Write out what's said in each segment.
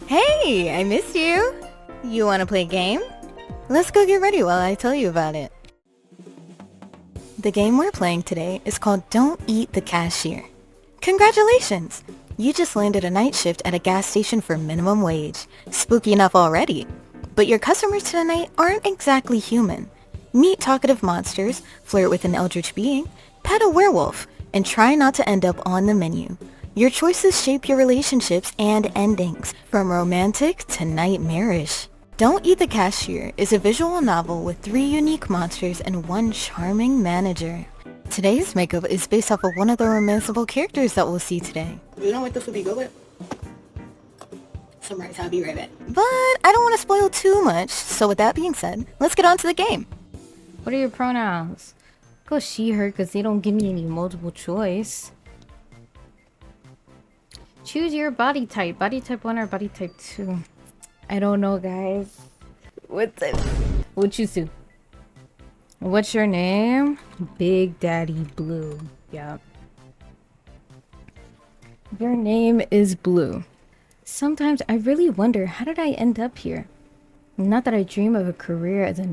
Hey, I missed you. You want to play a game? Let's go get ready while I tell you about it. The game we're playing today is called Don't Eat The Cashier. Congratulations! You just landed a night shift at a gas station for minimum wage. Spooky enough already. But your customers tonight aren't exactly human. Meet talkative monsters, flirt with an eldritch being, pet a werewolf, and try not to end up on the menu. Your choices shape your relationships and endings, from romantic to nightmarish. Don't Eat the Cashier is a visual novel with 3 unique monsters and 1 charming manager. Today's makeup is based off of one of the romanceable characters that we'll see today. You know what this would be good with? Some rice. I'll be right back. But I don't want to spoil too much, so with that being said, let's get on to the game. What are your pronouns? Go she, her, because they don't give me any multiple choice. Choose your body type. Body type 1 or body type 2? I don't know, guys. What's it? We'll choose 2. What's your name? Big Daddy Blue. Yeah. Your name is Blue. Sometimes I really wonder, how did I end up here? Not that I dream of a career as a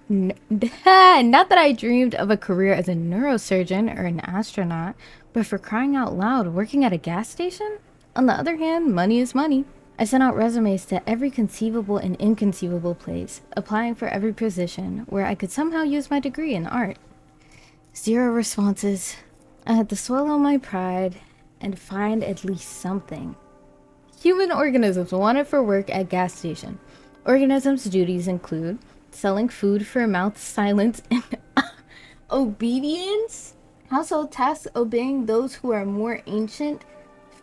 not that I dreamed of a career as a neurosurgeon or an astronaut, but for crying out loud, working at a gas station? On the other hand, money is money. I sent out resumes to every conceivable and inconceivable place, applying for every position where I could somehow use my degree in art. 0 responses. I had to swallow my pride and find at least something. Human organisms wanted for work at gas station. Organisms' duties include selling food for mouth silence and obedience, household tasks obeying those who are more ancient,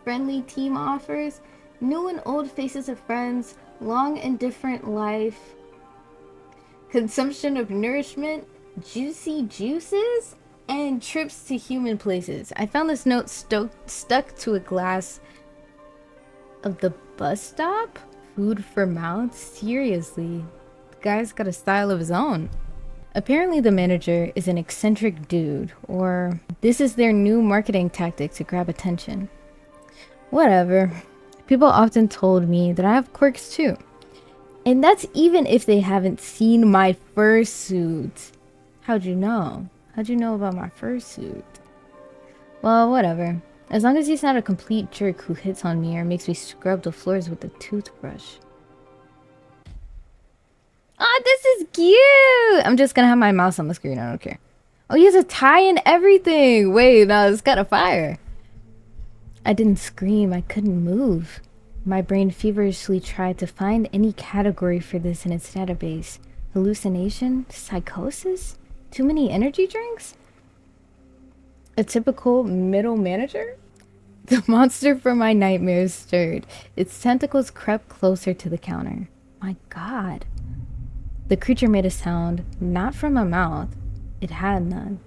friendly team offers, new and old faces of friends, long and different life, consumption of nourishment, juicy juices, and trips to human places. I found this note stuck to a glass of the bus stop. Food for mouths? Seriously, the guy's got a style of his own. Apparently the manager is an eccentric dude, or this is their new marketing tactic to grab attention. Whatever. People often told me that I have quirks too. And that's even if they haven't seen my fursuit. How'd you know? How'd you know about my fursuit? Well, whatever. As long as he's not a complete jerk who hits on me or makes me scrub the floors with a toothbrush. Ah, this is cute! I'm just gonna have my mouse on the screen, I don't care. Oh, he has a tie and everything! Wait, no, it's got a fire. I didn't scream, I couldn't move. My brain feverishly tried to find any category for this in its database. Hallucination? Psychosis? Too many energy drinks? A typical middle manager? The monster from my nightmares stirred. Its tentacles crept closer to the counter. My God. The creature made a sound, not from a mouth. It had none.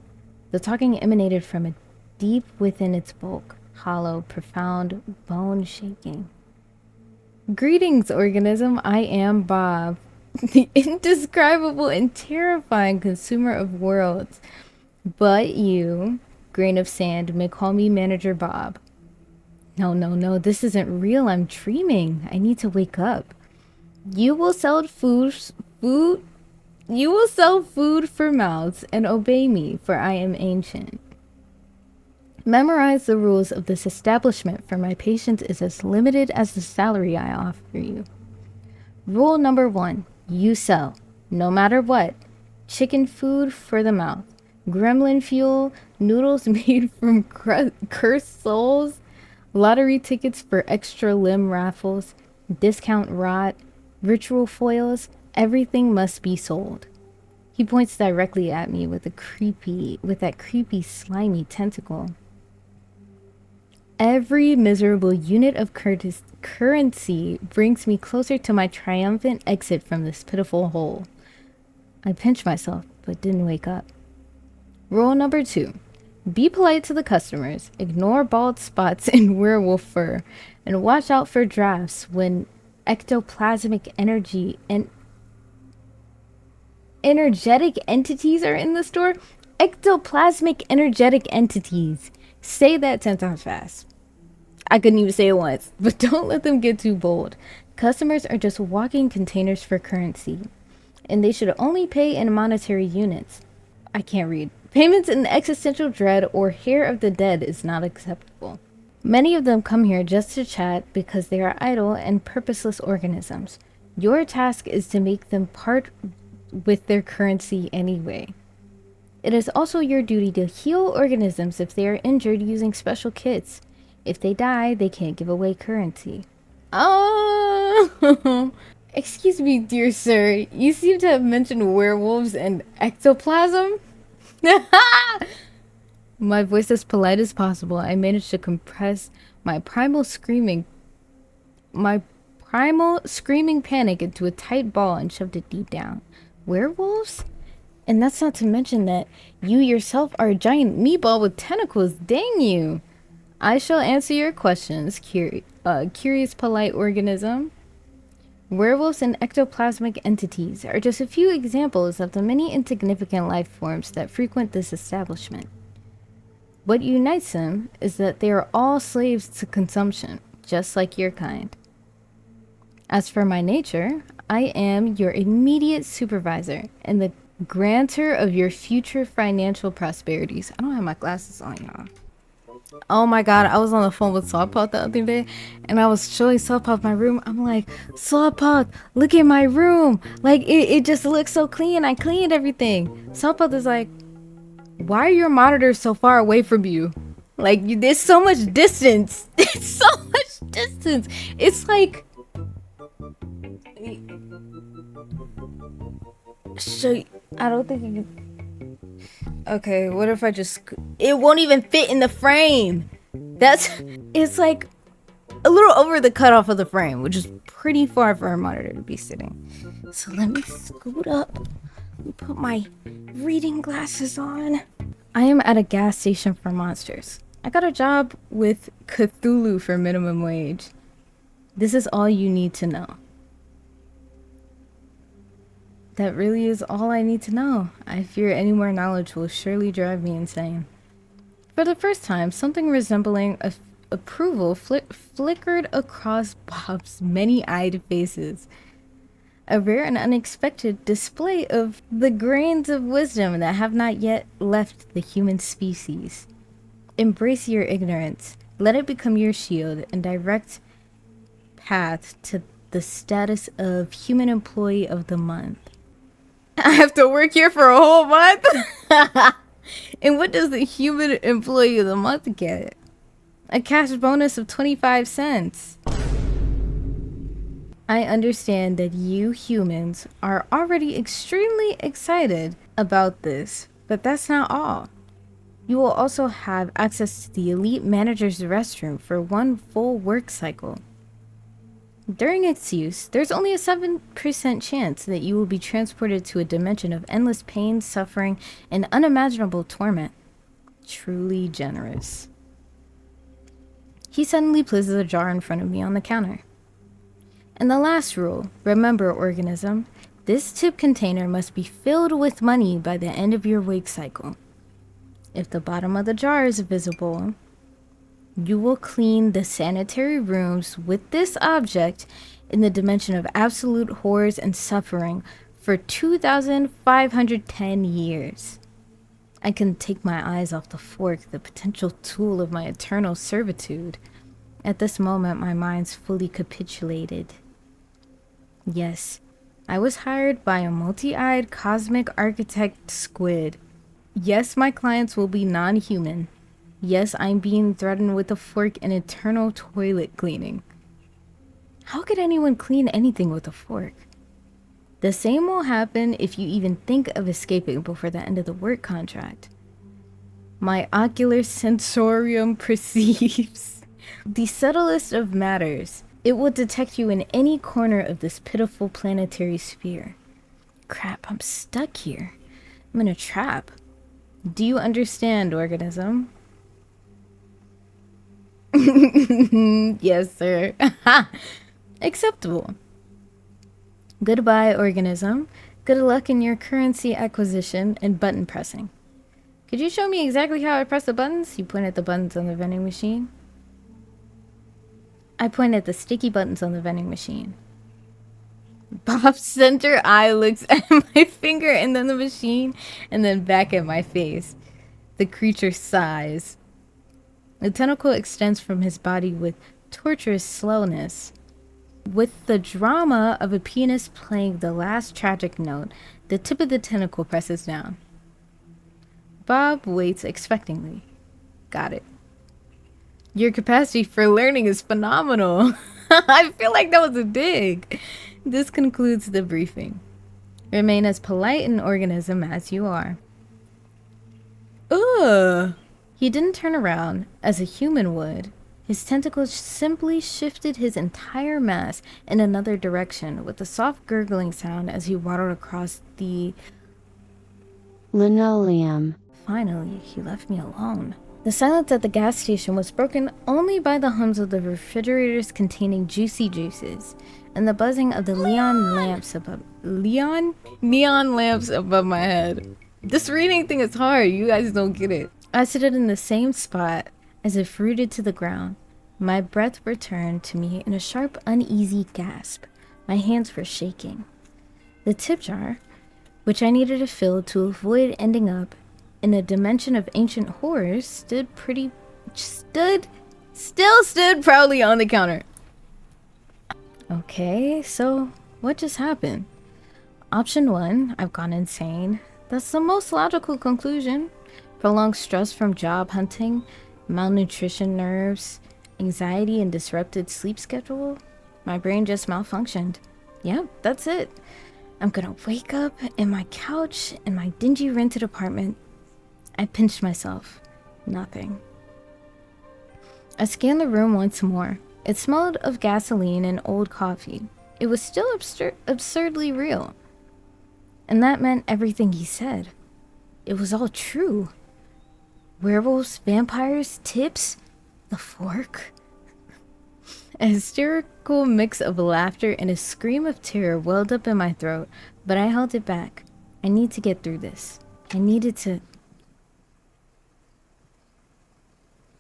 The talking emanated from a deep within its bulk. Hollow, profound, bone-shaking. Greetings, organism. I am Bob, the indescribable and terrifying consumer of worlds. But you, grain of sand, may call me Manager Bob. No, this isn't real. I'm dreaming. I need to wake up. You will sell food for mouths and obey me, for I am ancient. Memorize the rules of this establishment, for my patience is as limited as the salary I offer you. Rule number 1. You sell, no matter what. Chicken food for the mouth. Gremlin fuel, noodles made from cursed souls, lottery tickets for extra limb raffles, discount rot, ritual foils, everything must be sold. He points directly at me with that creepy slimy tentacle. Every miserable unit of currency brings me closer to my triumphant exit from this pitiful hole. I pinched myself, but didn't wake up. Rule number 2. Be polite to the customers, ignore bald spots and werewolf fur, and watch out for drafts when ectoplasmic energy and energetic entities are in the store. Ectoplasmic energetic entities. Say that 10 times fast. I couldn't even say it once, but don't let them get too bold. Customers are just walking containers for currency, and they should only pay in monetary units. I can't read. Payments in existential dread or hair of the dead is not acceptable. Many of them come here just to chat because they are idle and purposeless organisms. Your task is to make them part with their currency anyway. It is also your duty to heal organisms if they are injured using special kits. If they die, they can't give away currency. Oh, excuse me, dear sir. You seem to have mentioned werewolves and ectoplasm. My voice as polite as possible. I managed to compress my primal screaming panic into a tight ball and shoved it deep down. Werewolves? And that's not to mention that you yourself are a giant meatball with tentacles. Dang you. I shall answer your questions, curious polite organism. Werewolves and ectoplasmic entities are just a few examples of the many insignificant life forms that frequent this establishment. What unites them is that they are all slaves to consumption, just like your kind. As for my nature, I am your immediate supervisor and the grantor of your future financial prosperities. I don't have my glasses on, y'all. Oh my god, I was on the phone with Slowpoke the other day, and I was showing Slowpoke my room. I'm like, Slowpoke, look at my room. Like, it just looks so clean. I cleaned everything. Slowpoke is like, why are your monitors so far away from you? Like, there's so much distance. There's so much distance. It's like... I don't think you can... Okay, what if I just... It won't even fit in the frame. It's like a little over the cutoff of the frame, which is pretty far for a monitor to be sitting. So let me scoot up and put my reading glasses on. I am at a gas station for monsters. I got a job with Cthulhu for minimum wage. This is all you need to know. That really is all I need to know. I fear any more knowledge will surely drive me insane. For the first time, something resembling approval flickered across Bob's many-eyed faces. A rare and unexpected display of the grains of wisdom that have not yet left the human species. Embrace your ignorance. Let it become your shield and direct path to the status of human employee of the month. I have to work here for a whole month? And what does the human employee of the month get? A cash bonus of 25 cents. I understand that you humans are already extremely excited about this, but that's not all. You will also have access to the elite manager's restroom for one full work cycle. During its use, there's only a 7% chance that you will be transported to a dimension of endless pain, suffering, and unimaginable torment. Truly generous. He suddenly places a jar in front of me on the counter. And the last rule, remember, organism, this tip container must be filled with money by the end of your wake cycle. If the bottom of the jar is visible, you will clean the sanitary rooms with this object in the dimension of absolute horrors and suffering for 2,510 years. I couldn't take my eyes off the fork, the potential tool of my eternal servitude. At this moment, my mind's fully capitulated. Yes, I was hired by a multi-eyed cosmic architect squid. Yes, my clients will be non-human. Yes, I'm being threatened with a fork and eternal toilet cleaning. How could anyone clean anything with a fork? The same will happen if you even think of escaping before the end of the work contract. My ocular sensorium perceives the subtlest of matters. It will detect you in any corner of this pitiful planetary sphere. Crap, I'm stuck here. I'm in a trap. Do you understand, organism? Yes, sir. Acceptable. Goodbye, organism. Good luck in your currency acquisition and button pressing. Could you show me exactly how I press the buttons? You point at the buttons on the vending machine. I point at the sticky buttons on the vending machine. Bob's center eye looks at my finger and then the machine and then back at my face. The creature sighs. The tentacle extends from his body with torturous slowness. With the drama of a pianist playing the last tragic note, the tip of the tentacle presses down. Bob waits expectantly. Got it. Your capacity for learning is phenomenal. I feel like that was a dig. This concludes the briefing. Remain as polite an organism as you are. Ugh. He didn't turn around as a human would. His tentacles simply shifted his entire mass in another direction with a soft gurgling sound as he waddled across the linoleum. Finally, he left me alone. The silence at the gas station was broken only by the hums of the refrigerators containing juicy juices and the buzzing of the neon lamps above my head. This reading thing is hard. You guys don't get it. I stood in the same spot as if rooted to the ground. My breath returned to me in a sharp, uneasy gasp. My hands were shaking. The tip jar, which I needed to fill to avoid ending up in a dimension of ancient horrors, stood proudly on the counter. Okay, so what just happened? Option 1, I've gone insane. That's the most logical conclusion. Prolonged stress from job hunting, malnutrition nerves, anxiety and disrupted sleep schedule. My brain just malfunctioned. Yeah, that's it. I'm gonna wake up in my couch in my dingy rented apartment. I pinched myself. Nothing. I scanned the room once more. It smelled of gasoline and old coffee. It was still absurdly real. And that meant everything he said. It was all true. Werewolves, vampires, tips, the fork. A hysterical mix of laughter and a scream of terror welled up in my throat, but I held it back. I need to get through this. I needed to...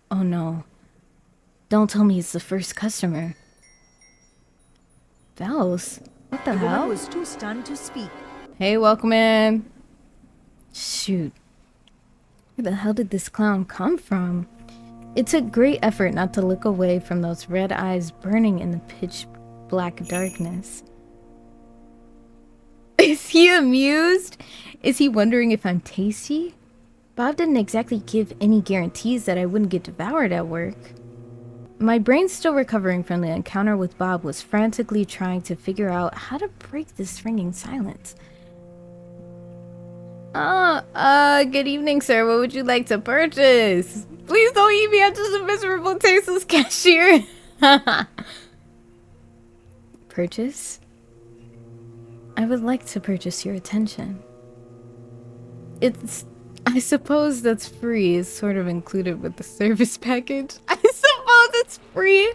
Oh no. Don't tell me it's the first customer. Bells? What the hell? Woman was too stunned to speak. Hey, welcome in. Shoot. Where the hell did this clown come from? It took great effort not to look away from those red eyes burning in the pitch black darkness. Is he amused? Is he wondering if I'm tasty? Bob didn't exactly give any guarantees that I wouldn't get devoured at work. My brain, still recovering from the encounter with Bob, was frantically trying to figure out how to break this ringing silence. Good evening, sir. What would you like to purchase? Please don't eat me. I'm just a miserable, tasteless cashier. Purchase? I would like to purchase your attention. I suppose that's free. It's sort of included with the service package. I suppose it's free.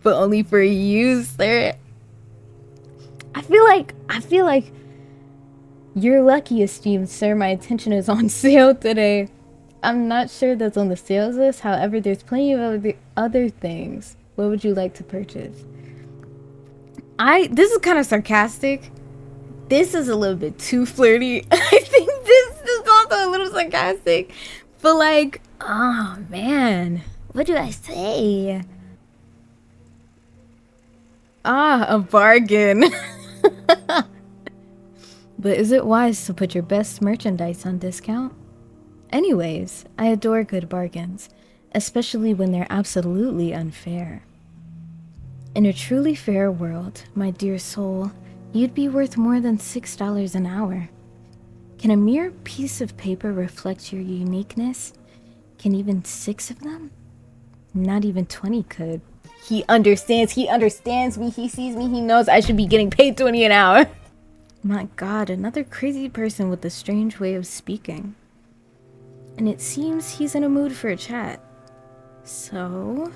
But only for you, sir. I feel like you're lucky, esteemed sir. My attention is on sale today. I'm not sure that's on the sales list. However, there's plenty of other things. What would you like to purchase? This is kind of sarcastic. This is a little bit too flirty. I think this is also a little sarcastic. But like, oh man, what do I say? A bargain. But is it wise to put your best merchandise on discount? Anyways, I adore good bargains, especially when they're absolutely unfair. In a truly fair world, my dear soul, you'd be worth more than $6 an hour. Can a mere piece of paper reflect your uniqueness? Can even 6 of them? Not even 20 could. He understands me, he sees me, he knows I should be getting paid 20 an hour. My God, another crazy person with a strange way of speaking. And it seems he's in a mood for a chat. So,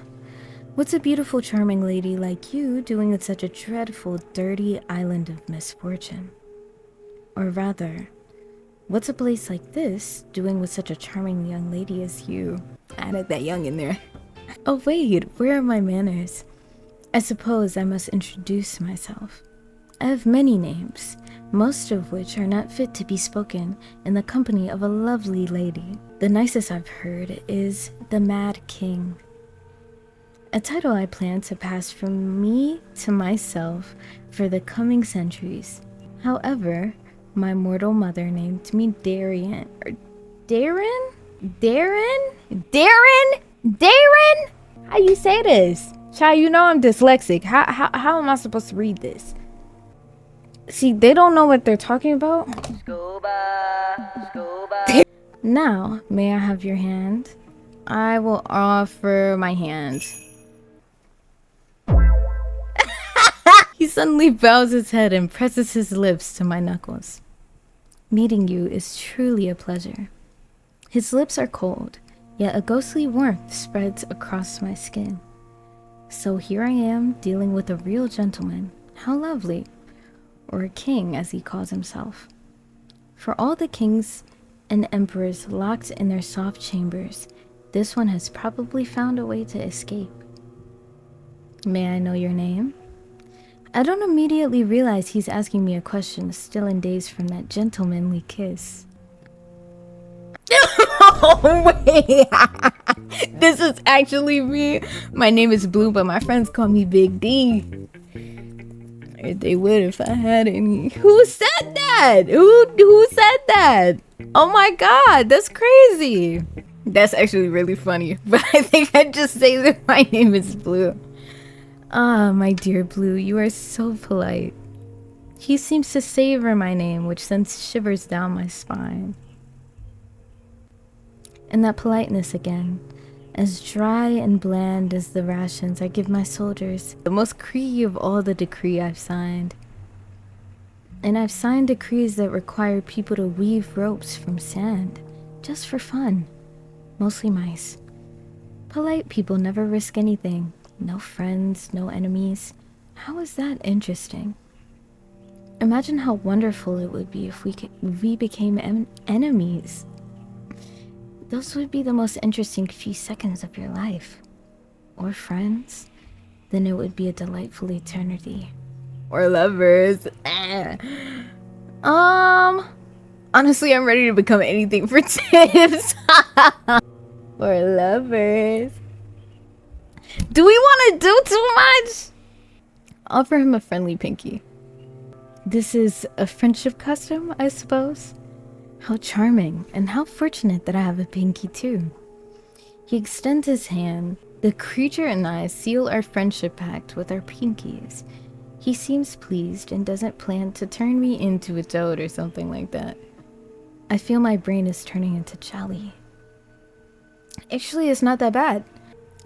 what's a beautiful, charming lady like you doing in such a dreadful, dirty island of misfortune? Or rather, what's a place like this doing with such a charming young lady as you? Added that young in there. Oh wait, where are my manners? I suppose I must introduce myself. I have many names, most of which are not fit to be spoken in the company of a lovely lady. The nicest I've heard is the Mad King, a title I plan to pass from me to myself for the coming centuries. However, my mortal mother named me Darren. Darren? Darren? Darren? Darren? How you say this? Child, you know I'm dyslexic. How am I supposed to read this? See, they don't know what they're talking about. Scuba, scuba. Now, may I have your hand? I will offer my hand. He suddenly bows his head and presses his lips to my knuckles. Meeting you is truly a pleasure. His lips are cold, yet a ghostly warmth spreads across my skin. So here I am dealing with a real gentleman. How lovely. Or a king, as he calls himself. For all the kings and emperors locked in their soft chambers, this one has probably found a way to escape. May I know your name? I don't immediately realize he's asking me a question still in days from that gentlemanly kiss. Oh, wait. This is actually me. My name is Blue, but my friends call me Big D. Or they would if I had any. Who said that? Who said that? Oh my god, that's crazy. That's actually really funny. But I think I'd just say that my name is Blue. Ah, my dear Blue, you are so polite. He seems to savor my name, which sends shivers down my spine. And that politeness again, as dry and bland as the rations I give my soldiers, the most creaky of all the decree I've signed. And I've signed decrees that require people to weave ropes from sand, just for fun. Mostly mice. Polite people never risk anything. No friends, no enemies. How is that interesting? Imagine how wonderful it would be if we became enemies. Those would be the most interesting few seconds of your life. Or friends. Then it would be a delightful eternity. Or lovers. Honestly, I'm ready to become anything for tips. Or lovers. Do we want to do too much? Offer him a friendly pinky. This is a friendship custom, I suppose? How charming, and how fortunate that I have a pinky too. He extends his hand. The creature and I seal our friendship pact with our pinkies. He seems pleased and doesn't plan to turn me into a toad or something like that. I feel my brain is turning into jelly. Actually, it's not that bad.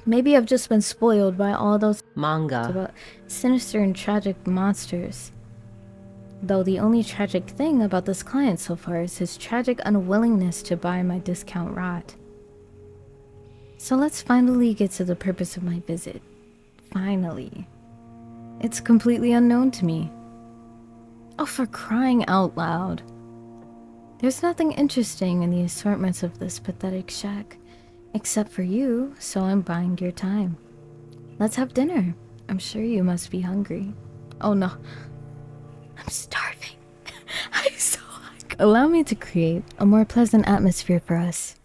Maybe I've just been spoiled by all those manga about sinister and tragic monsters. Though the only tragic thing about this client so far is his tragic unwillingness to buy my discount rot. So let's finally get to the purpose of my visit. Finally. It's completely unknown to me. Oh, for crying out loud. There's nothing interesting in the assortments of this pathetic shack. Except for you, so I'm buying your time. Let's have dinner. I'm sure you must be hungry. Oh no. I'm starving. I'm so hungry. Allow me to create a more pleasant atmosphere for us.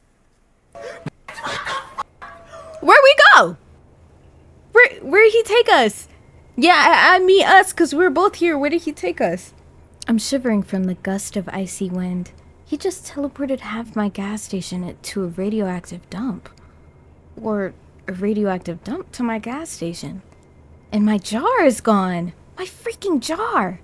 Where'd we go? Where'd he take us? Yeah, I mean us, because we're both here. Where did he take us? I'm shivering from the gust of icy wind. He just teleported half my gas station to a radioactive dump. Or a radioactive dump to my gas station. And my jar is gone. My freaking jar.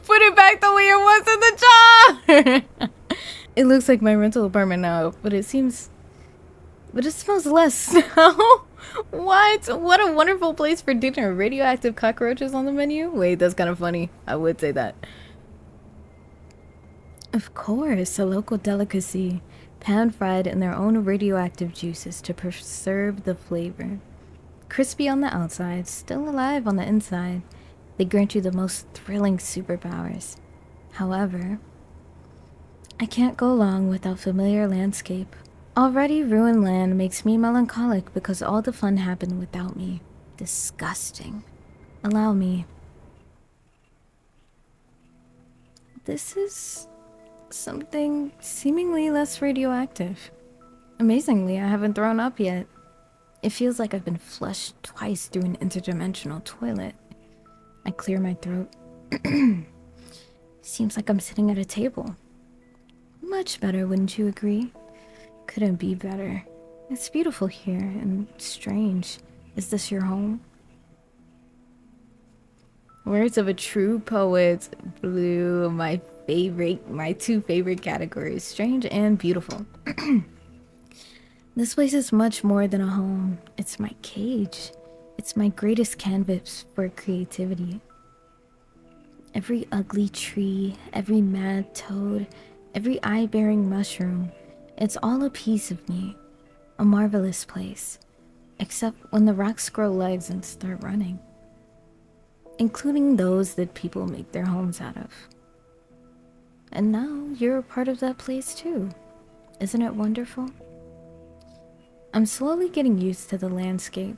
Put it back the way it was in the jar. It looks like my rental apartment now, but it smells less now. What a wonderful place for dinner. Radioactive cockroaches on the menu? Wait, that's kind of funny. I would say that. Of course, a local delicacy, pan-fried in their own radioactive juices to preserve the flavor. Crispy on the outside, still alive on the inside, they grant you the most thrilling superpowers. However, I can't go long without familiar landscape. Already ruined land makes me melancholic because all the fun happened without me. Disgusting. Allow me. this is something seemingly less radioactive. Amazingly, I haven't thrown up yet. It feels like I've been flushed twice through an interdimensional toilet. I clear my throat. Seems like I'm sitting at a table. Much better, wouldn't you agree? Couldn't be better. It's beautiful here and strange. Is this your home? Words of a true poet. Blue, my two favorite categories, strange and beautiful. This place is much more than a home. It's my cage. It's my greatest canvas for creativity. Every ugly tree, every mad toad, every eye-bearing mushroom, it's all a piece of me. A marvelous place. Except when the rocks grow legs and start running. Including those that people make their homes out of. And now you're a part of that place too. Isn't it wonderful? I'm slowly getting used to the landscape.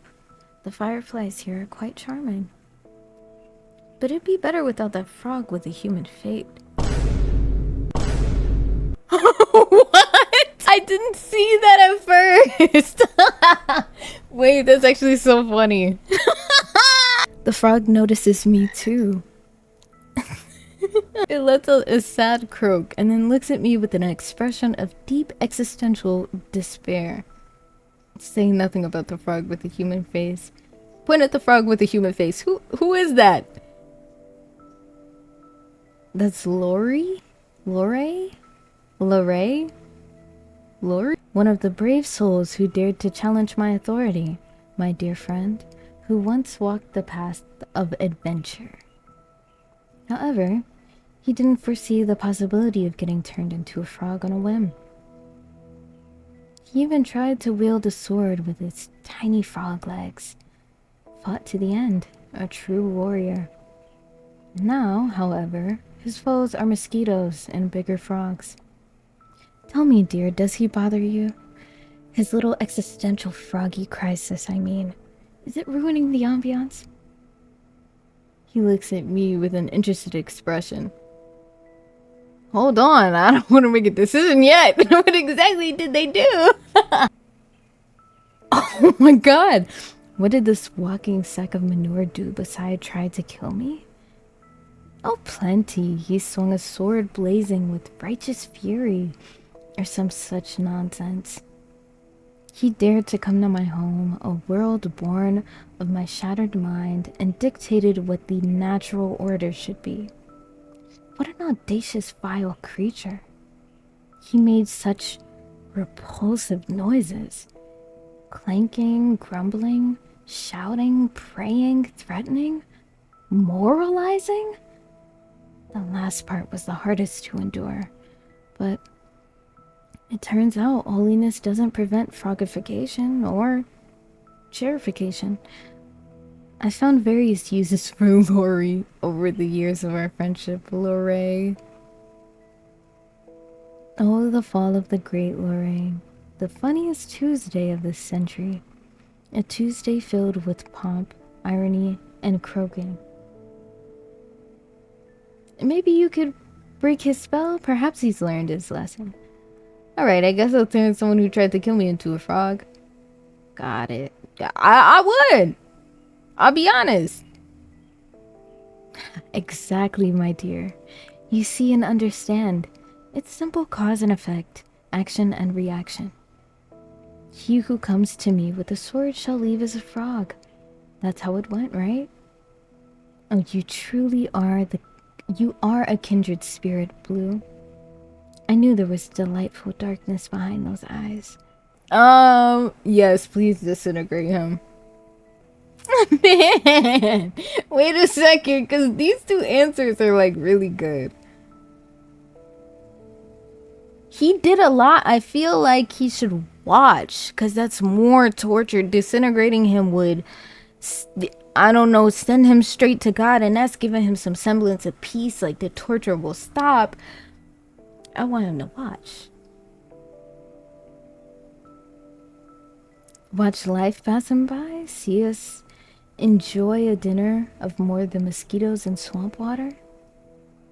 The fireflies here are quite charming. But it'd be better without that frog with a human fate. What? I didn't see that at first. Wait, that's actually so funny. The frog notices me too. It lets out a sad croak and then looks at me with an expression of deep existential despair. Saying nothing about the frog with the human face. Point at the frog with the human face. Who is that? That's Lori? Lorray? Lorray? Lori? One of the brave souls who dared to challenge my authority, my dear friend, who once walked the path of adventure. However, he didn't foresee the possibility of getting turned into a frog on a whim. He even tried to wield a sword with its tiny frog legs. Fought to the end, a true warrior. Now, however, his foes are mosquitoes and bigger frogs. Tell me, dear, does he bother you? His little existential froggy crisis, I mean. Is it ruining the ambiance? He looks at me with an interested expression. Hold on, I don't want to make a decision yet. What exactly did they do? Oh my god! What did this walking sack of manure do besides try to kill me? Oh, plenty. He swung a sword blazing with righteous fury, or some such nonsense. He dared to come to my home, a world born of my shattered mind, and dictated what the natural order should be. What an audacious, vile creature. He made such repulsive noises. Clanking, grumbling, shouting, praying, threatening, moralizing. The last part was the hardest to endure, but it turns out holiness doesn't prevent frogification or chairification. I found various uses for Lori over the years of our friendship, Lorray. Oh, the fall of the great Lorray. The funniest Tuesday of this century. A Tuesday filled with pomp, irony, and croaking. Maybe you could break his spell? Perhaps he's learned his lesson. Alright, I guess I'll turn someone who tried to kill me into a frog. Got it. I would! I'll be honest. Exactly, my dear. You see and understand. It's simple cause and effect, action and reaction. He who comes to me with a sword shall leave as a frog. That's how it went, right? Oh, you truly are you are a kindred spirit, Blue. I knew there was delightful darkness behind those eyes. Yes, please disintegrate him. Man, wait a second, because these two answers are like really good. He did a lot. I feel like he should watch, because that's more torture. Disintegrating him would, I don't know, send him straight to God, and that's giving him some semblance of peace. Like the torture will stop. I want him to watch. Watch life pass him by, see us enjoy a dinner of more than mosquitoes and swamp water.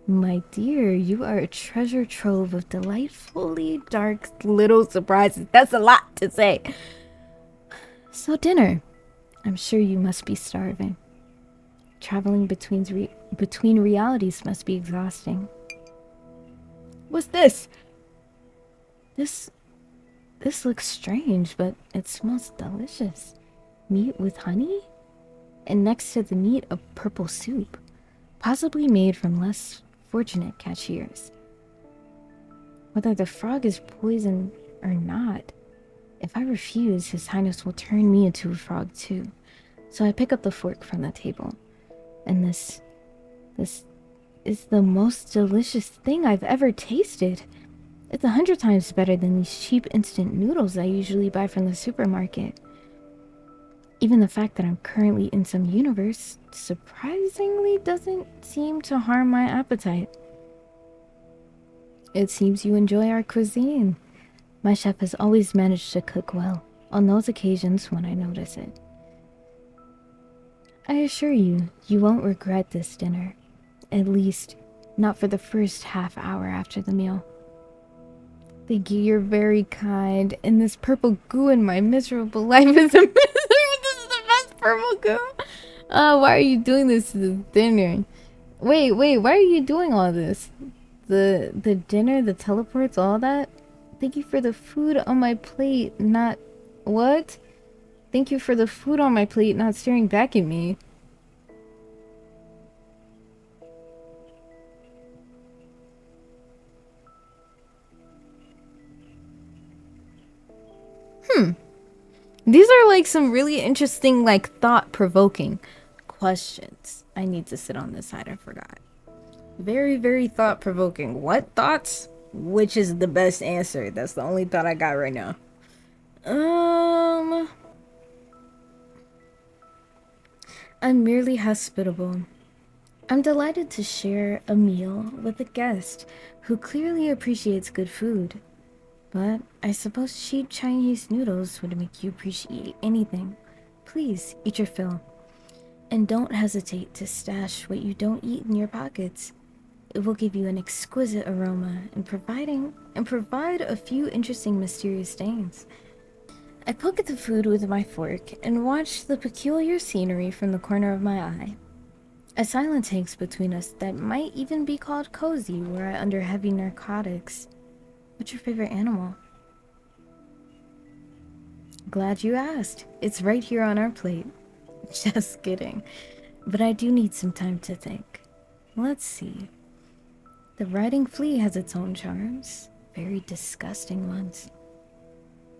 My dear, you are a treasure trove of delightfully dark little surprises. That's a lot to say. So dinner. I'm sure you must be starving. Traveling between realities must be exhausting. What's this? This looks strange, but it smells delicious. Meat with honey? And next to the meat, a purple soup, possibly made from less fortunate cashiers. Whether the frog is poisoned or not, if I refuse, His Highness will turn me into a frog too. So I pick up the fork from the table. And this is the most delicious thing I've ever tasted. It's 100 times better than these cheap instant noodles I usually buy from the supermarket. Even the fact that I'm currently in some universe surprisingly doesn't seem to harm my appetite. It seems you enjoy our cuisine. My chef has always managed to cook well, on those occasions when I notice it. I assure you, you won't regret this dinner. At least, not for the first half hour after the meal. Thank you, you're very kind. And this purple goo in my miserable life is a This is the best purple goo. Why are you doing this to the dinner? Wait, why are you doing all this? The dinner, the teleports, all that? Thank you for the food on my plate, not... What? Thank you for the food on my plate, not staring back at me. These are like some really interesting, like thought-provoking questions. I need to sit on this side, I forgot. Very, very thought-provoking. What thoughts? Which is the best answer? That's the only thought I got right now. I'm merely hospitable. I'm delighted to share a meal with a guest who clearly appreciates good food. But I suppose cheap Chinese noodles would make you appreciate anything. Please, eat your fill. And don't hesitate to stash what you don't eat in your pockets. It will give you an exquisite aroma and provide a few interesting mysterious stains. I poke at the food with my fork and watch the peculiar scenery from the corner of my eye. A silence hangs between us that might even be called cozy were I under heavy narcotics. What's your favorite animal? Glad you asked. It's right here on our plate. Just kidding. But I do need some time to think. Let's see. The riding flea has its own charms. Very disgusting ones.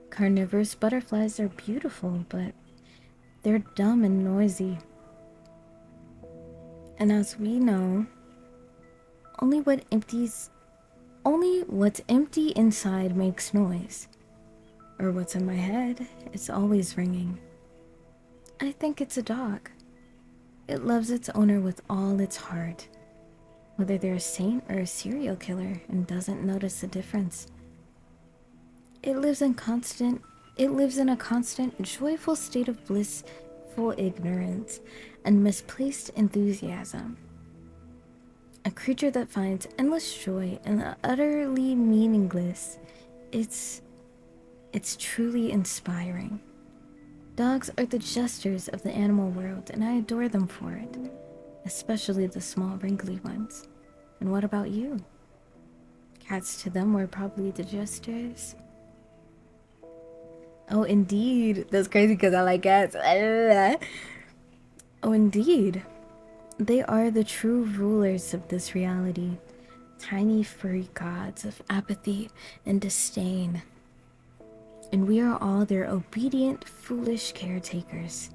Carnivorous butterflies are beautiful, but they're dumb and noisy. And as we know, only what's empty inside makes noise. Or what's in my head, it's always ringing. I think it's a dog. It loves its owner with all its heart. Whether they're a saint or a serial killer and doesn't notice the difference. It lives in a constant, joyful state of blissful ignorance and misplaced enthusiasm. A creature that finds endless joy in the utterly meaningless. It's truly inspiring. Dogs are the jesters of the animal world, and I adore them for it. Especially the small, wrinkly ones. And what about you? Cats to them were probably the jesters. Oh, indeed. That's crazy because I like cats. Oh, indeed. They are the true rulers of this reality. Tiny furry gods of apathy and disdain. And we are all their obedient, foolish caretakers.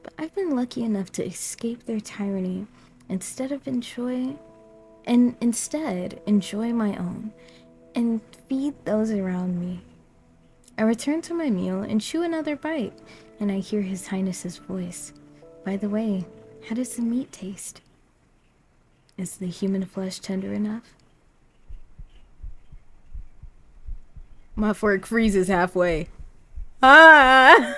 But I've been lucky enough to escape their tyranny instead enjoy my own and feed those around me. I return to my meal and chew another bite, and I hear His Highness's voice. By the way, how does the meat taste? Is the human flesh tender enough? My fork freezes halfway. Ah!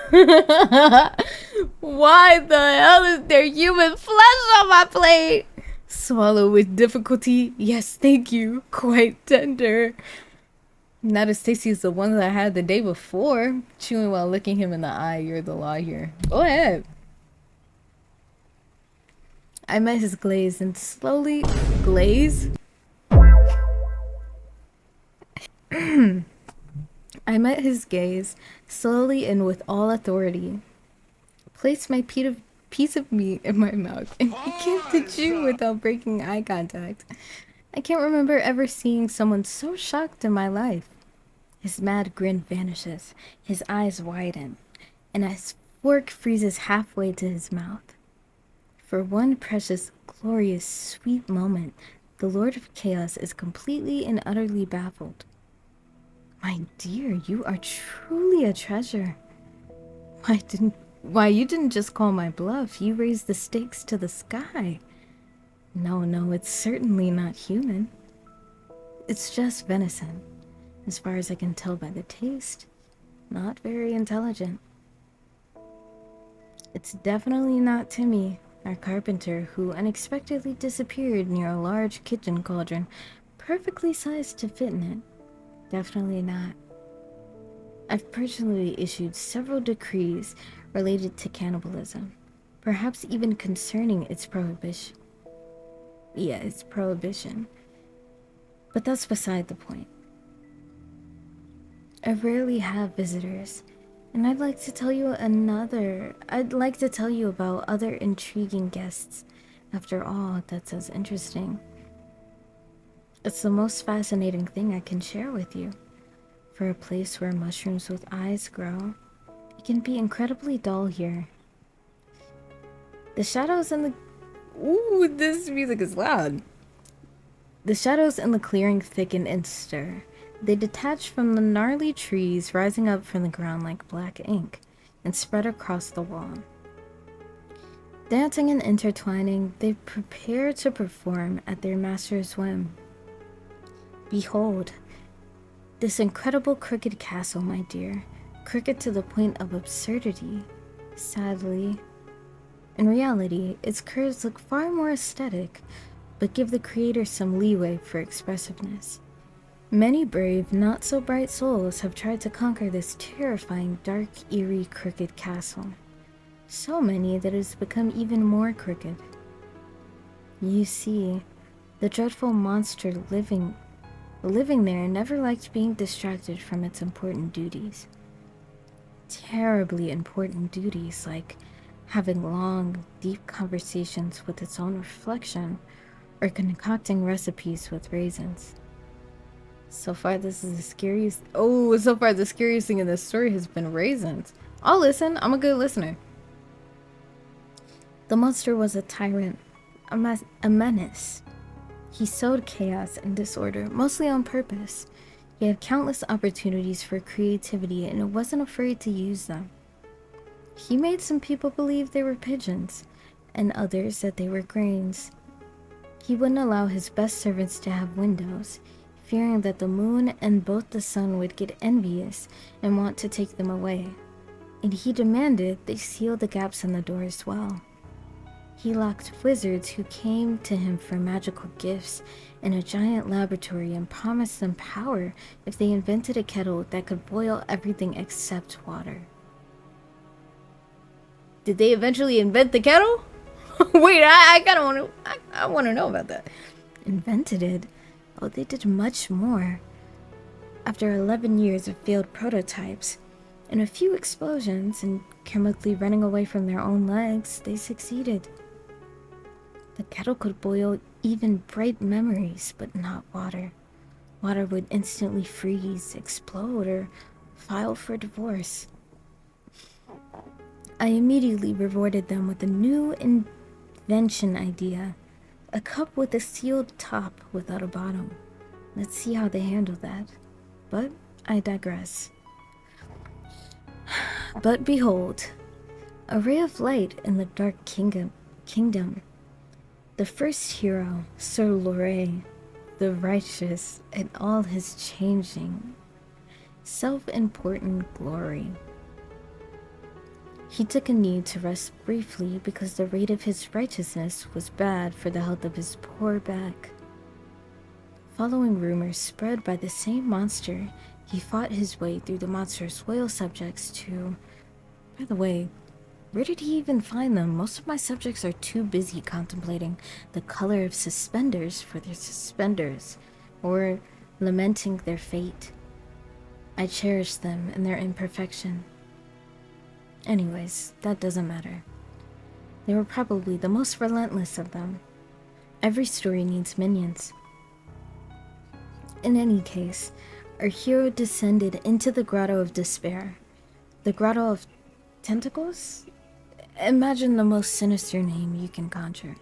Why the hell is there human flesh on my plate? Swallow with difficulty. Yes, thank you. Quite tender. Not as tasty as the one that I had the day before. Chewing while looking him in the eye. You're the law here. Go ahead. I met his glaze and slowly... Glaze? I met his gaze, slowly and with all authority. Placed my piece of meat in my mouth and began to chew without breaking eye contact. I can't remember ever seeing someone so shocked in my life. His mad grin vanishes, his eyes widen, and his fork freezes halfway to his mouth. For one precious, glorious, sweet moment, the Lord of Chaos is completely and utterly baffled. My dear, you are truly a treasure. Why you didn't just call my bluff, you raised the stakes to the sky. No, it's certainly not human. It's just venison, as far as I can tell by the taste. Not very intelligent. It's definitely not Timmy, our carpenter, who unexpectedly disappeared near a large kitchen cauldron, perfectly sized to fit in it. Definitely not. I've personally issued several decrees related to cannibalism, perhaps even concerning its prohibition. Yeah, its prohibition. But that's beside the point. I rarely have visitors, and I'd like to tell you about other intriguing guests. After all, that's as interesting. It's the most fascinating thing I can share with you. For a place where mushrooms with eyes grow, it can be incredibly dull here. The shadows in the... Ooh, this music is loud. The shadows in the clearing thicken and stir. They detach from the gnarly trees rising up from the ground like black ink and spread across the wall. Dancing and intertwining, they prepare to perform at their master's whim. Behold, this incredible crooked castle, my dear. Crooked to the point of absurdity, sadly. In reality, its curves look far more aesthetic, but give the creator some leeway for expressiveness. Many brave, not-so-bright souls have tried to conquer this terrifying, dark, eerie, crooked castle. So many that it has become even more crooked. You see, the dreadful monster living there never liked being distracted from its important duties. Terribly important duties like having long, deep conversations with its own reflection or concocting recipes with raisins. So far the scariest thing in this story has been raisins. I'll listen. I'm a good listener. The monster was a tyrant, a menace. He sowed chaos and disorder, mostly on purpose. He had countless opportunities for creativity and wasn't afraid to use them. He made some people believe they were pigeons, and others that they were grains. He wouldn't allow his best servants to have windows, fearing that the moon and both the sun would get envious and want to take them away. And he demanded they seal the gaps in the door as well. He locked wizards who came to him for magical gifts in a giant laboratory and promised them power if they invented a kettle that could boil everything except water. Did they eventually invent the kettle? Wait, I want to know about that. Invented it? Oh, they did much more. After 11 years of failed prototypes and a few explosions and chemically running away from their own legs, they succeeded. The kettle could boil even bright memories, but not water. Water would instantly freeze, explode, or file for divorce. I immediately rewarded them with a new invention idea. A cup with a sealed top without a bottom. Let's see how they handle that. But I digress. But behold, a ray of light in the dark kingdom. The first hero, Sir Lorray, the righteous in all his changing, self-important glory. He took a knee to rest briefly because the rate of his righteousness was bad for the health of his poor back. Following rumors spread by the same monster, he fought his way through the monster's loyal subjects to... By the way, where did he even find them? Most of my subjects are too busy contemplating the color of suspenders for their suspenders, or lamenting their fate. I cherish them and their imperfection. Anyways, that doesn't matter. They were probably the most relentless of them. Every story needs minions. In any case, our hero descended into the Grotto of Despair. The Grotto of Tentacles? Imagine the most sinister name you can conjure.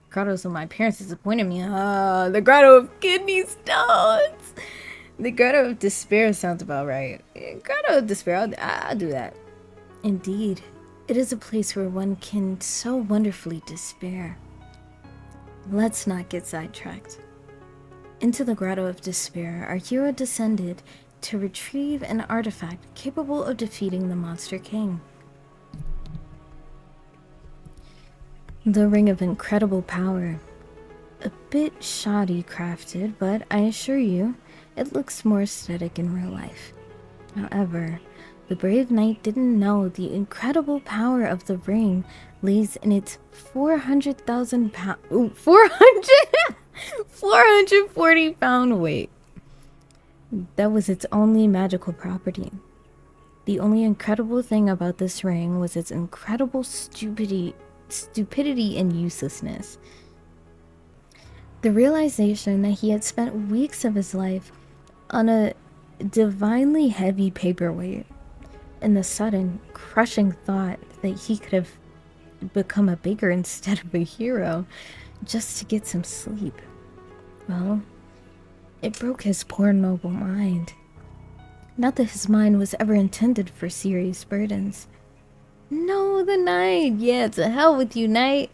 Grottos of my parents disappointed me. The Grotto of Kidney Stones! The Grotto of Despair sounds about right. Grotto of Despair, I'll do that. Indeed, it is a place where one can so wonderfully despair. Let's not get sidetracked. Into the Grotto of Despair, our hero descended to retrieve an artifact capable of defeating the Monster King. The Ring of Incredible Power. A bit shoddy crafted, but I assure you, it looks more aesthetic in real life. However, the brave knight didn't know the incredible power of the ring lays in its 400,000 pound... 440 pound weight. That was its only magical property. The only incredible thing about this ring was its incredible stupidity and uselessness. The realization that he had spent weeks of his life on a divinely heavy paperweight, and the sudden, crushing thought that he could have become a baker instead of a hero just to get some sleep. Well, it broke his poor noble mind. Not that his mind was ever intended for serious burdens. No, the knight! Yeah, to hell with you, knight!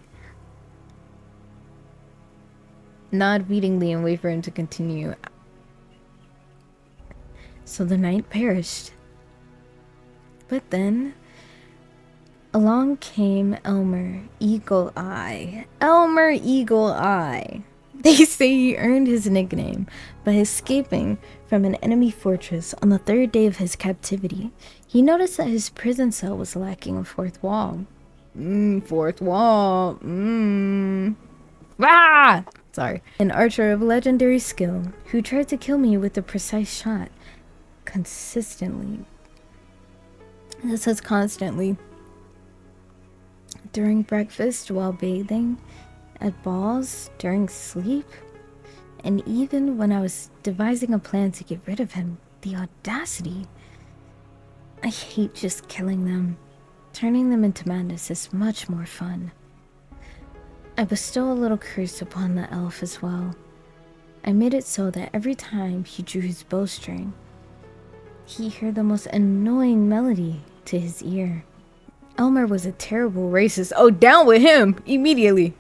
Nod beatingly and wait for him to continue. So the knight perished. But then, along came Elmer Eagle Eye. Elmer Eagle Eye! They say he earned his nickname by escaping from an enemy fortress on the third day of his captivity. He noticed that his prison cell was lacking a fourth wall. Fourth wall. Ah! Sorry. An archer of legendary skill who tried to kill me with a precise shot. Consistently. This says constantly. During breakfast, while bathing, at balls, during sleep, and even when I was devising a plan to get rid of him. The audacity. I hate just killing them. Turning them into madness is much more fun. I bestow a little curse upon the elf as well. I made it so that every time he drew his bowstring, he heard the most annoying melody to his ear. Elmer was a terrible racist. Oh, down with him! Immediately!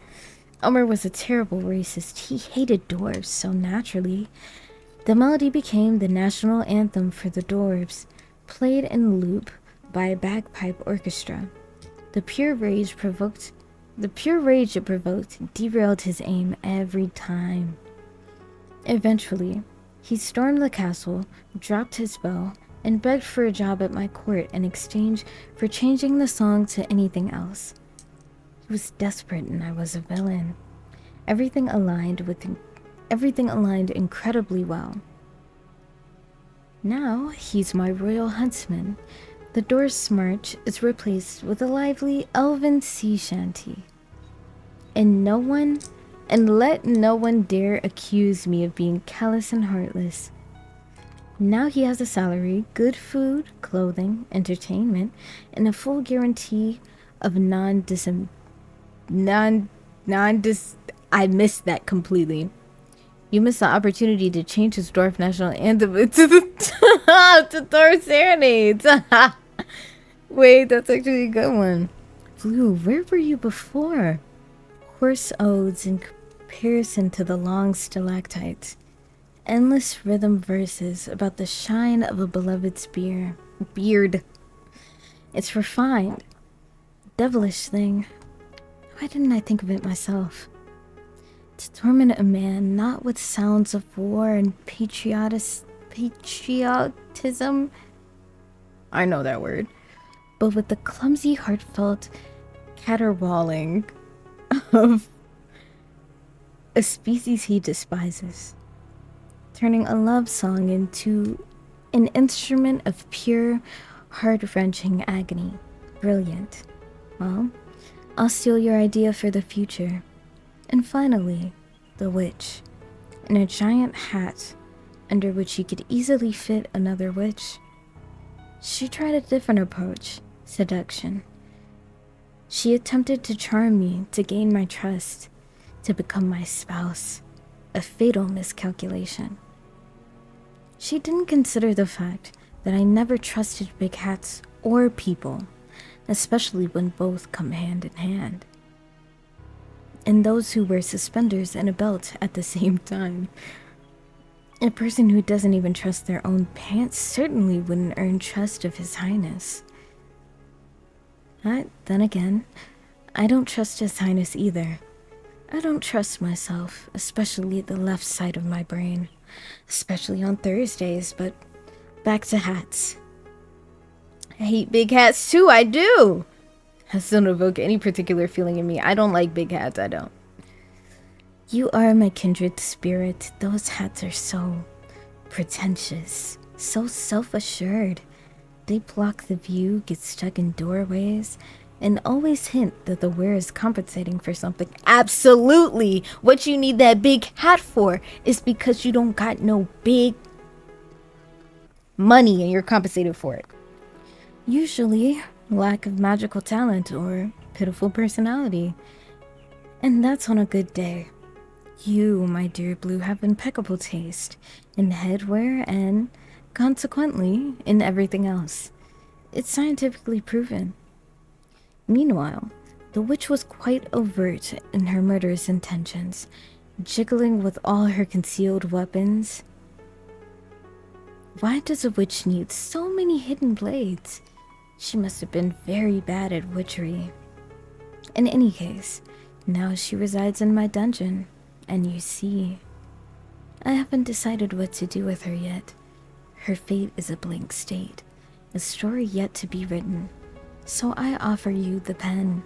Elmer was a terrible racist. He hated dwarves, so naturally, the melody became the national anthem for the dwarves, played in loop by a bagpipe orchestra. The pure rage it provoked derailed his aim every time. Eventually, he stormed the castle, dropped his bow, and begged for a job at my court in exchange for changing the song to anything else. He was desperate and I was a villain. Everything aligned incredibly well. Now he's my royal huntsman. The Dwarf's March is replaced with a lively elven sea shanty. And let no one dare accuse me of being callous and heartless. Now he has a salary, good food, clothing, entertainment, and a full guarantee of I missed that completely. You missed the opportunity to change his dwarf national anthem to the to Thor Serenades. Wait, that's actually a good one. Blue, where were you before? Hoarse odes in comparison to the long stalactites. Endless rhythm verses about the shine of a beloved's beard. It's refined. Devilish thing. Why didn't I think of it myself? To torment a man not with sounds of war and patriotism. I know that word. But with the clumsy, heartfelt caterwauling of a species he despises. Turning a love song into an instrument of pure, heart-wrenching agony. Brilliant. Well, I'll steal your idea for the future. And finally, the witch. In a giant hat, under which you could easily fit another witch. She tried a different approach, seduction. She attempted to charm me, to gain my trust, to become my spouse. A fatal miscalculation. She didn't consider the fact that I never trusted big hats or people, especially when both come hand in hand. And those who wear suspenders and a belt at the same time. A person who doesn't even trust their own pants certainly wouldn't earn trust of His Highness. Then again, I don't trust His Highness either. I don't trust myself, especially the left side of my brain. Especially on Thursdays, but back to hats. I hate big hats too, I do! Hats don't evoke any particular feeling in me. I don't like big hats, I don't. You are my kindred spirit. Those hats are so pretentious, so self-assured. They block the view, get stuck in doorways, and always hint that the wearer is compensating for something. Absolutely! What you need that big hat for is because you don't got no big money and you're compensated for it. Usually, lack of magical talent or pitiful personality. And that's on a good day. You, my dear Blue, have impeccable taste in headwear and, consequently, in everything else. It's scientifically proven. Meanwhile, the witch was quite overt in her murderous intentions, jiggling with all her concealed weapons. Why does a witch need so many hidden blades? She must have been very bad at witchery. In any case, now she resides in my dungeon, and you see, I haven't decided what to do with her yet. Her fate is a blank slate, a story yet to be written. So I offer you the pen.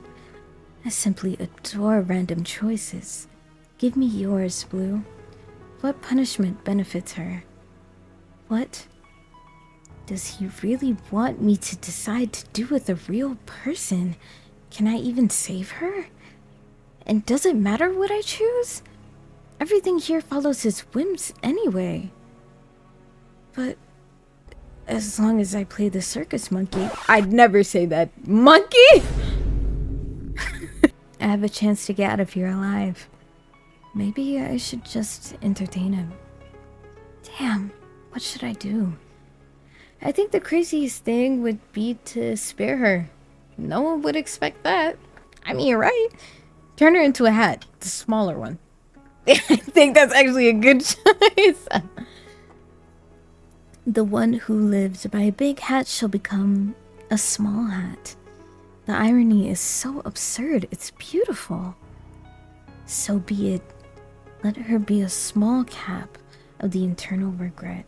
I simply adore random choices. Give me yours, Blue. What punishment benefits her? What does he really want me to decide to do with a real person? Can I even save her? And does it matter what I choose? Everything here follows his whims anyway. But as long as I play the circus monkey, I'd never say that. Monkey? I have a chance to get out of here alive. Maybe I should just entertain him. Damn, what should I do? I think the craziest thing would be to spare her. No one would expect that. I mean, you're right. Turn her into a hat, the smaller one. I think that's actually a good choice. The one who lives by a big hat shall become a small hat. The irony is so absurd, it's beautiful. So be it. Let her be a small cap of the internal regret.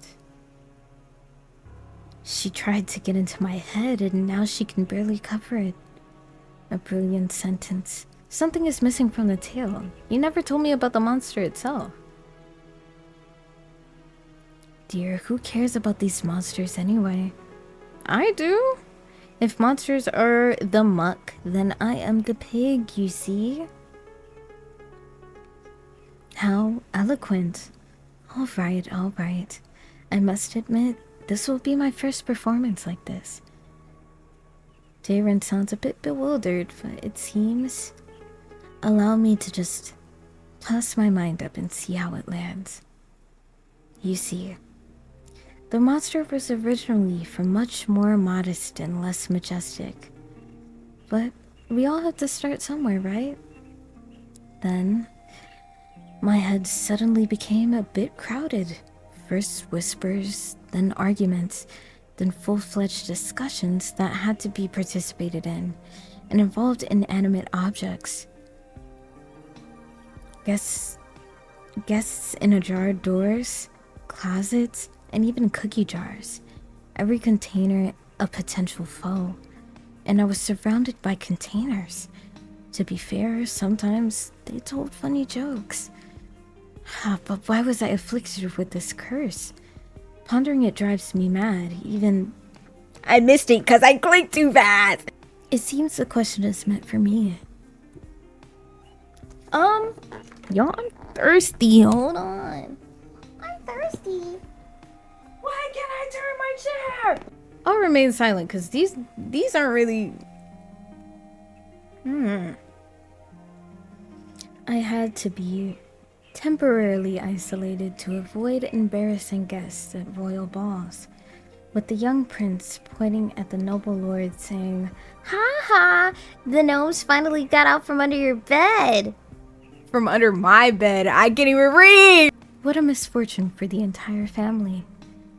She tried to get into my head and now she can barely cover it. A brilliant sentence. Something is missing from the tale. You never told me about the monster itself. Dear, who cares about these monsters anyway? I do. If monsters are the muck, then I am the pig, you see? How eloquent. All right, all right. I must admit, this will be my first performance like this. Darren sounds a bit bewildered, but it seems... Allow me to just toss my mind up and see how it lands. You see, the monster was originally for much more modest and less majestic. But we all have to start somewhere, right? Then, my head suddenly became a bit crowded. First whispers, then arguments, then full-fledged discussions that had to be participated in and involved inanimate objects. Guests in ajar doors, closets, and even cookie jars. Every container a potential foe. And I was surrounded by containers. To be fair, sometimes they told funny jokes. But why was I afflicted with this curse? Pondering it drives me mad, even... I missed it because I clicked too fast! It seems the question is meant for me. Y'all, I'm thirsty. Hold on. I'm thirsty. Why can't I turn my chair? I'll remain silent because these aren't really... I had to be temporarily isolated to avoid embarrassing guests at royal balls, with the young prince pointing at the noble lord saying, "Ha ha! The gnomes finally got out from under your bed." From under my bed? I can't even read! What a misfortune for the entire family,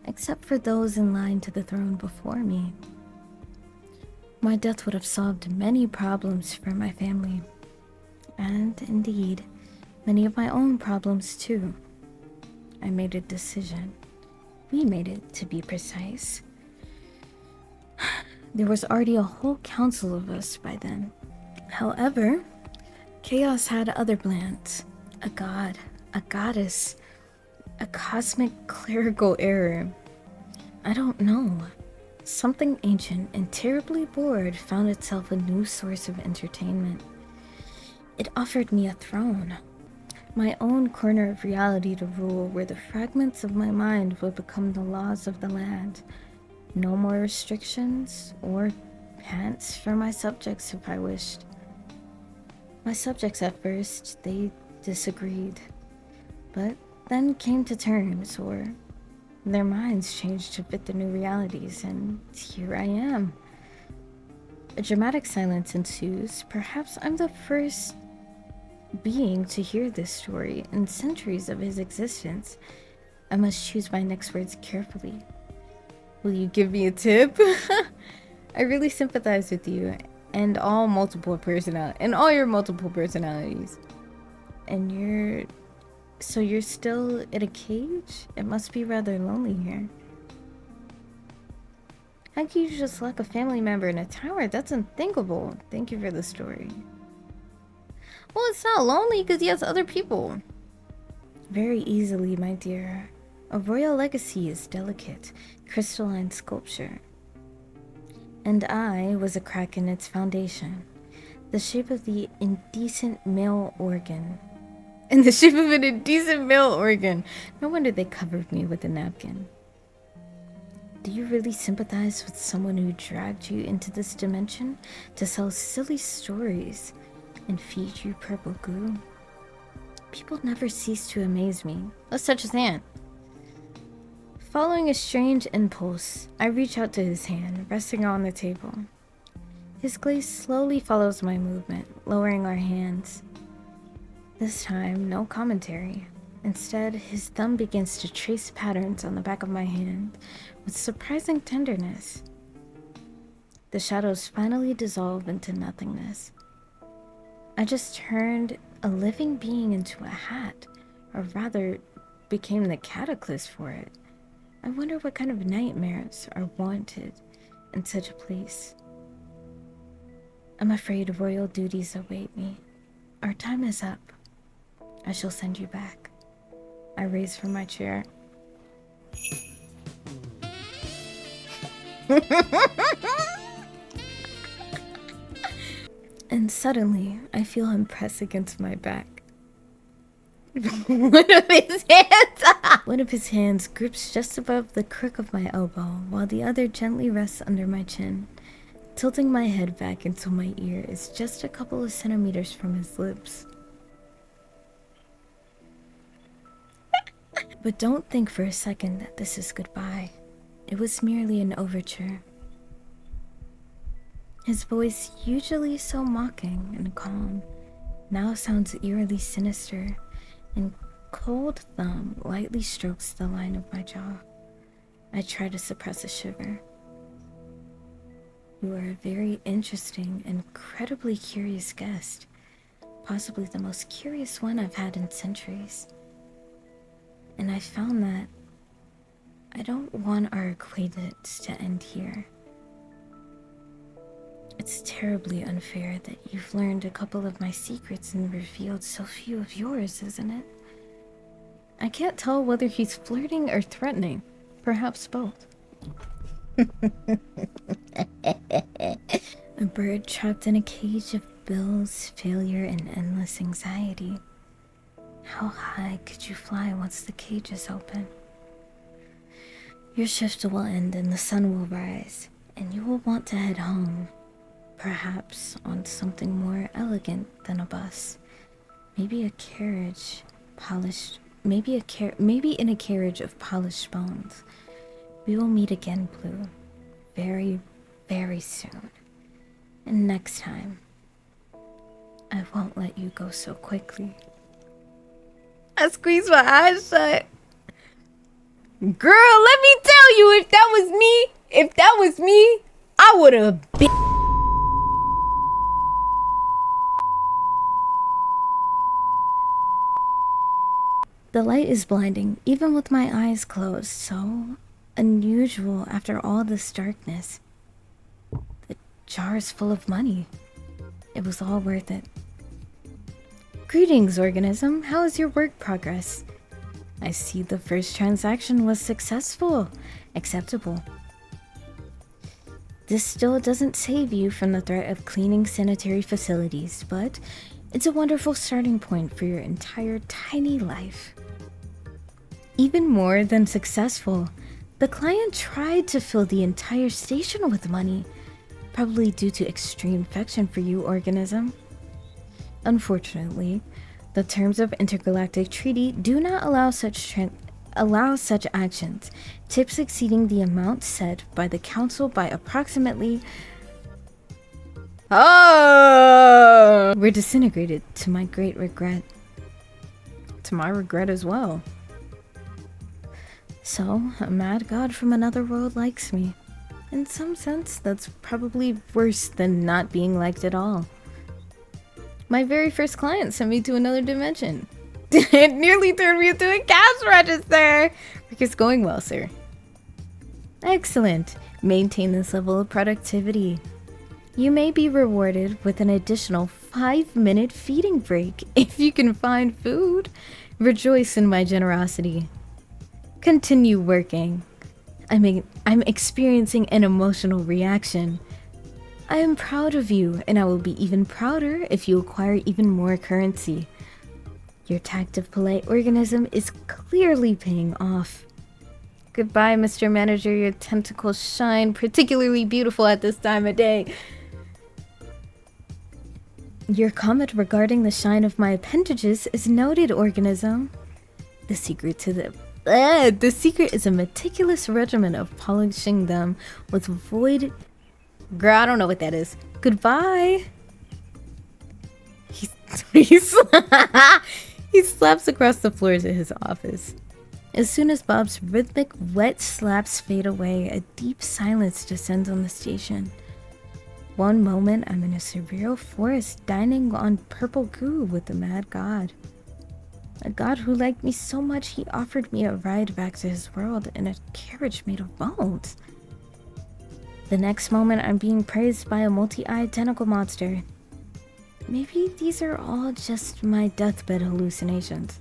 except for those in line to the throne before me. My death would have solved many problems for my family, and indeed, many of my own problems too. I made a decision. We made it, to be precise. There was already a whole council of us by then. However, Chaos had other plans. A god, a goddess, a cosmic clerical error. I don't know. Something ancient and terribly bored found itself a new source of entertainment. It offered me a throne. My own corner of reality to rule, where the fragments of my mind would become the laws of the land. No more restrictions or pants for my subjects if I wished. My subjects at first, they disagreed, but then came to terms, or their minds changed to fit the new realities, and here I am. A dramatic silence ensues. Perhaps I'm the first being to hear this story in centuries of his existence. I must choose my next words carefully. Will you give me a tip? I really sympathize with you and all your multiple personalities. And you're still in a cage? It must be rather lonely here. How can you just lock a family member in a tower? That's unthinkable. Thank you for the story. Well, it's not lonely because he has other people. Very easily, my dear. A royal legacy is delicate, crystalline sculpture. And I was a crack in its foundation, the shape of the indecent male organ. In the shape of an indecent male organ. No wonder they covered me with a napkin. Do you really sympathize with someone who dragged you into this dimension to sell silly stories and feed you purple goo? People never cease to amaze me. Let's touch his hand. Following a strange impulse, I reach out to his hand, resting on the table. His gaze slowly follows my movement, lowering our hands. This time, no commentary. Instead, his thumb begins to trace patterns on the back of my hand with surprising tenderness. The shadows finally dissolve into nothingness. I just turned a living being into a hat, or rather, became the cataclysm for it. I wonder what kind of nightmares are wanted in such a place. I'm afraid royal duties await me. Our time is up. I shall send you back. I raise from my chair. And suddenly, I feel him press against my back. One of his hands grips just above the crook of my elbow, while the other gently rests under my chin, tilting my head back until my ear is just a couple of centimeters from his lips. But don't think for a second that this is goodbye. It was merely an overture. His voice, usually so mocking and calm, now sounds eerily sinister, and cold thumb lightly strokes the line of my jaw. I try to suppress a shiver. You are a very interesting, incredibly curious guest. Possibly the most curious one I've had in centuries. And I found that I don't want our acquaintance to end here. It's terribly unfair that you've learned a couple of my secrets and revealed so few of yours, isn't it? I can't tell whether he's flirting or threatening. Perhaps both. A bird trapped in a cage of bills, failure, and endless anxiety. How high could you fly once the cage is open? Your shift will end and the sun will rise, and you will want to head home. Perhaps on something more elegant than a bus. Maybe a carriage, polished... Maybe in a carriage of polished bones. We will meet again, Blue. Very, very soon. And next time, I won't let you go so quickly. I squeezed my eyes shut. Girl, let me tell you, if that was me, I would have been. The light is blinding, even with my eyes closed. So unusual after all this darkness. The jar is full of money. It was all worth it. Greetings, organism. How is your work progress? I see the first transaction was successful. Acceptable. This still doesn't save you from the threat of cleaning sanitary facilities, but it's a wonderful starting point for your entire tiny life. Even more than successful, the client tried to fill the entire station with money, probably due to extreme affection for you, organism. Unfortunately, the terms of intergalactic treaty do not allow such actions, tips exceeding the amount set by the council by approximately... were disintegrated to my great regret. To my regret as well. So, a mad god from another world likes me. In some sense, that's probably worse than not being liked at all. My very first client sent me to another dimension. It nearly turned me into a cash register! Work is going well, sir. Excellent. Maintain this level of productivity. You may be rewarded with an additional 5-minute feeding break if you can find food. Rejoice in my generosity. Continue working. I'm experiencing an emotional reaction. I am proud of you, and I will be even prouder if you acquire even more currency. Your tact of polite organism is clearly paying off. Goodbye, Mr. Manager. Your tentacles shine particularly beautiful at this time of day. Your comment regarding the shine of my appendages is noted, organism. The secret is a meticulous regimen of polishing them with void... Girl, I don't know what that is. Goodbye. He slaps across the floors of his office. As soon as Bob's rhythmic, wet slaps fade away, a deep silence descends on the station. One moment, I'm in a surreal forest dining on purple goo with the mad god. A god who liked me so much he offered me a ride back to his world in a carriage made of bones. The next moment, I'm being praised by a multi-eyed tentacle monster. Maybe these are all just my deathbed hallucinations.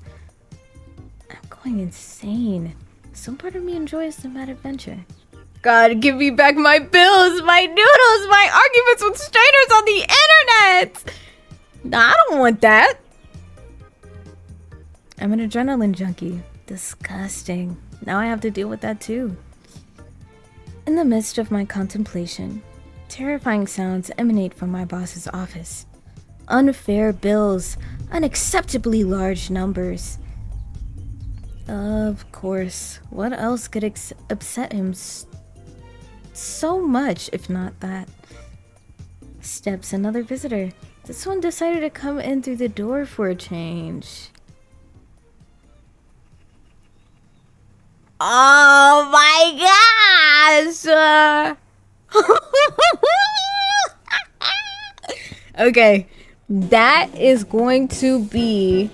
I'm going insane. Some part of me enjoys the mad adventure. God, give me back my bills, my noodles, my arguments with strangers on the internet! Nah, I don't want that. I'm an adrenaline junkie. Disgusting. Now I have to deal with that too. In the midst of my contemplation, terrifying sounds emanate from my boss's office. Unfair bills, unacceptably large numbers. Of course, what else could upset him so much, if not that? Steps another visitor. This one decided to come in through the door for a change. Oh my gosh! Okay, that is going to be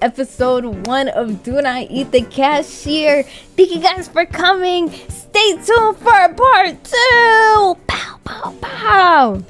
episode 1 of Do Not Eat the Cashier. Thank you guys for coming. Stay tuned for part 2. Pow, pow, pow.